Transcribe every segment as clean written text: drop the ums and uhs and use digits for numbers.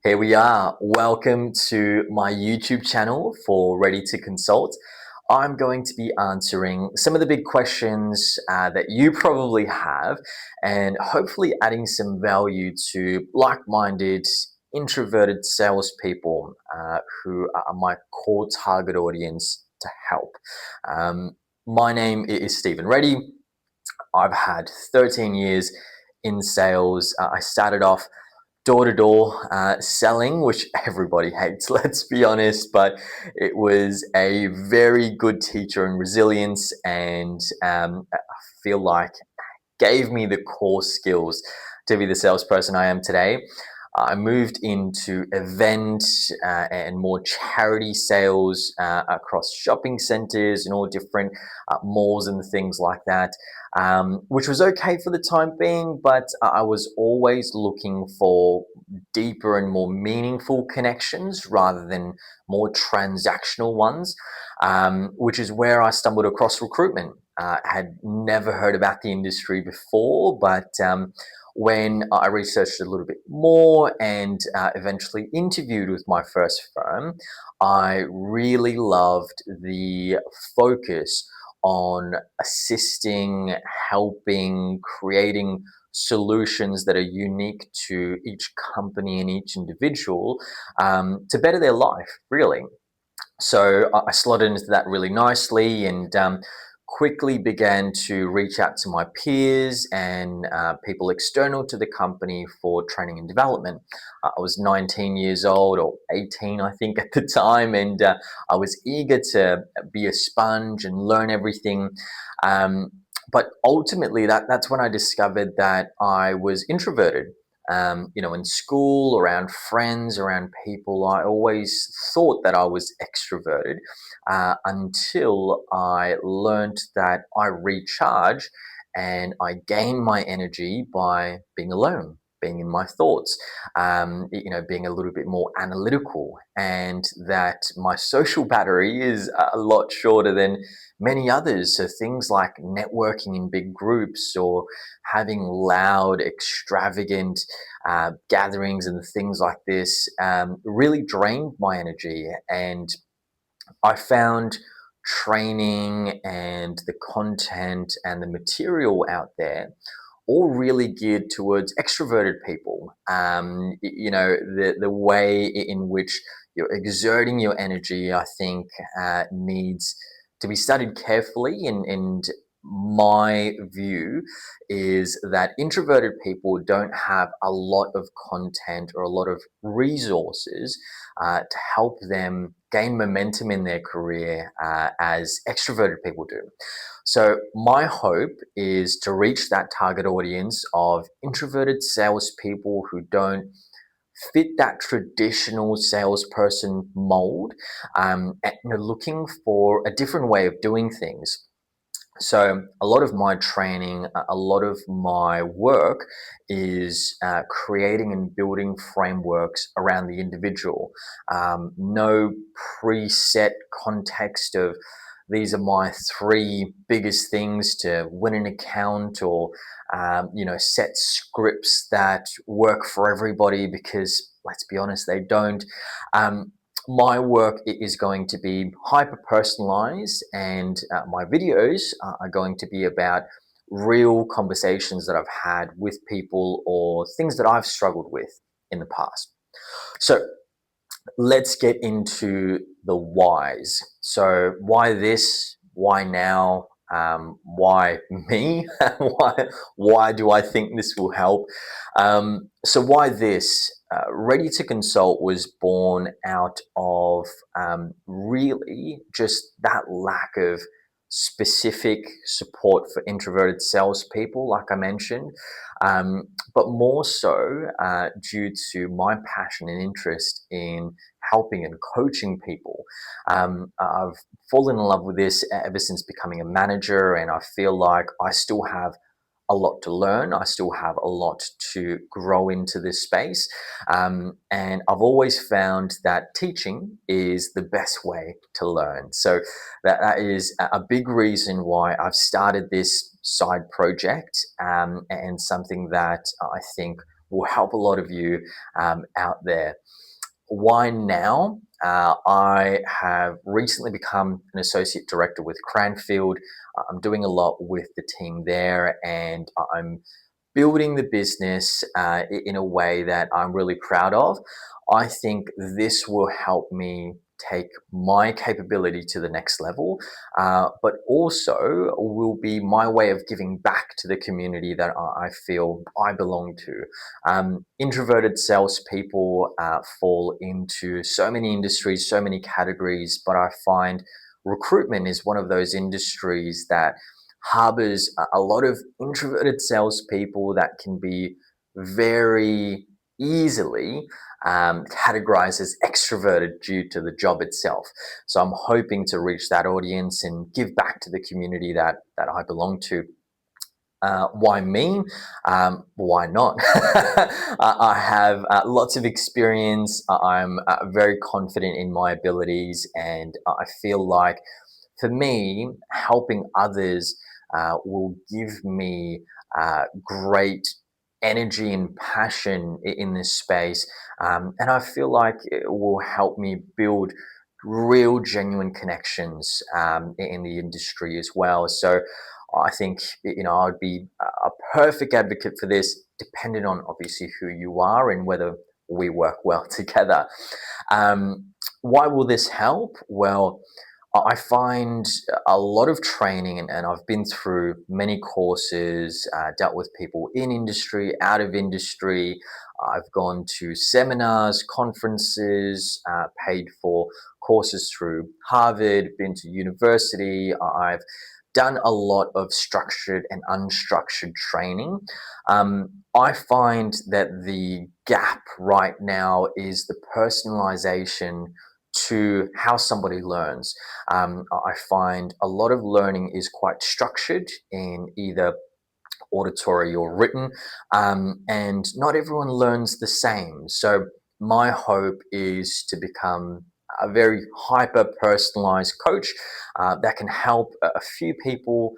Here we are. Welcome to my YouTube channel for Ready to Consult. I'm going to be answering some of the big questions that you probably have and hopefully adding some value to like-minded, introverted salespeople who are my core target audience to help. My name is Stephen Reddy. I've had 13 years in sales. I started off door-to-door selling, which everybody hates, let's be honest, but it was a very good teacher in resilience and I feel like gave me the core skills to be the salesperson I am today. I moved into event and more charity sales across shopping centers and all different malls and things like that, which was okay for the time being, but I was always looking for deeper and more meaningful connections rather than more transactional ones, which is where I stumbled across recruitment. Had never heard about the industry before, but when I researched a little bit more and eventually interviewed with my first firm, I really loved the focus on assisting, helping, creating solutions that are unique to each company and each individual to better their life, really. So I slotted into that really nicely and quickly began to reach out to my peers and people external to the company for training and development. I was 19 years old or 18, I think, at the time, and I was eager to be a sponge and learn everything. But ultimately, that's when I discovered that I was introverted. In school, around friends, around people, I always thought that I was extroverted until I learned that I recharge and I gain my energy by being alone, being in my thoughts, being a little bit more analytical, and that my social battery is a lot shorter than many others. So things like networking in big groups or having loud, extravagant gatherings and things like this really drained my energy. And I found training and the content and the material out there all really geared towards extroverted people. The way in which you're exerting your energy, I think, needs to be studied carefully. And my view is that introverted people don't have a lot of content or a lot of resources to help them gain momentum in their career as extroverted people do. So my hope is to reach that target audience of introverted salespeople who don't fit that traditional salesperson mold, and are looking for a different way of doing things. So a lot of my training, a lot of my work is creating and building frameworks around the individual. No preset context of these are my three biggest things to win an account, or set scripts that work for everybody, because let's be honest, they don't. My work is going to be hyper personalized, and my videos are going to be about real conversations that I've had with people or things that I've struggled with in the past. So let's get into the whys. So why this? Why now? Why me? why do I think this will help? So why this? Ready to Consult was born out of really just that lack of specific support for introverted salespeople, like I mentioned, but more so due to my passion and interest in helping and coaching people. I've fallen in love with this ever since becoming a manager, and I feel like I still have a lot to learn. I still have a lot to grow into this space. And I've always found that teaching is the best way to learn. So that is a big reason why I've started this side project, and something that I think will help a lot of you out there. Why now? I have recently become an associate director with Cranfield. I'm doing a lot with the team there, and I'm building the business in a way that I'm really proud of. I think this will help me take my capability to the next level, but also will be my way of giving back to the community that I feel I belong to. Introverted salespeople fall into so many industries, so many categories, but I find recruitment is one of those industries that harbors a lot of introverted salespeople that can be very easily categorized as extroverted due to the job itself. So I'm hoping to reach that audience and give back to the community that I belong to. Why me? Why not? I have lots of experience. I'm very confident in my abilities, and I feel like for me, helping others will give me great energy and passion in this space. And I feel like it will help me build real, genuine connections in the industry as well. So I think, I'd be a perfect advocate for this, depending on obviously who you are and whether we work well together. Why will this help? Well, I find a lot of training, and I've been through many courses, dealt with people in industry, out of industry. I've gone to seminars, conferences, paid for courses through Harvard, been to university. I've done a lot of structured and unstructured training. I find that the gap right now is the personalization to how somebody learns. I find a lot of learning is quite structured in either auditory or written, and not everyone learns the same. So my hope is to become a very hyper personalized coach that can help a few people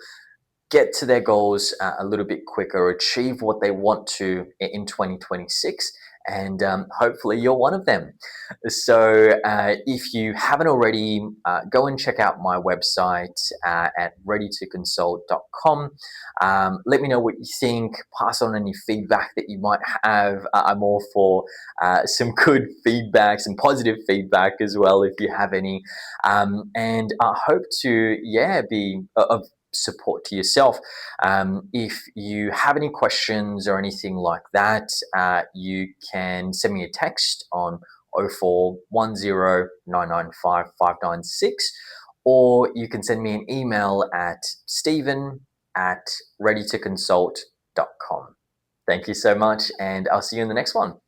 get to their goals a little bit quicker, achieve what they want to in 2026. And hopefully, you're one of them. So, if you haven't already, go and check out my website at readytoconsult.com. Let me know what you think. Pass on any feedback that you might have. I'm all for some good feedback, some positive feedback as well, if you have any. And I hope to, be of support to yourself. If you have any questions or anything like that, you can send me a text on 0410995596, or you can send me an email at stephen@readytoconsult.com. Thank you so much, and I'll see you in the next one.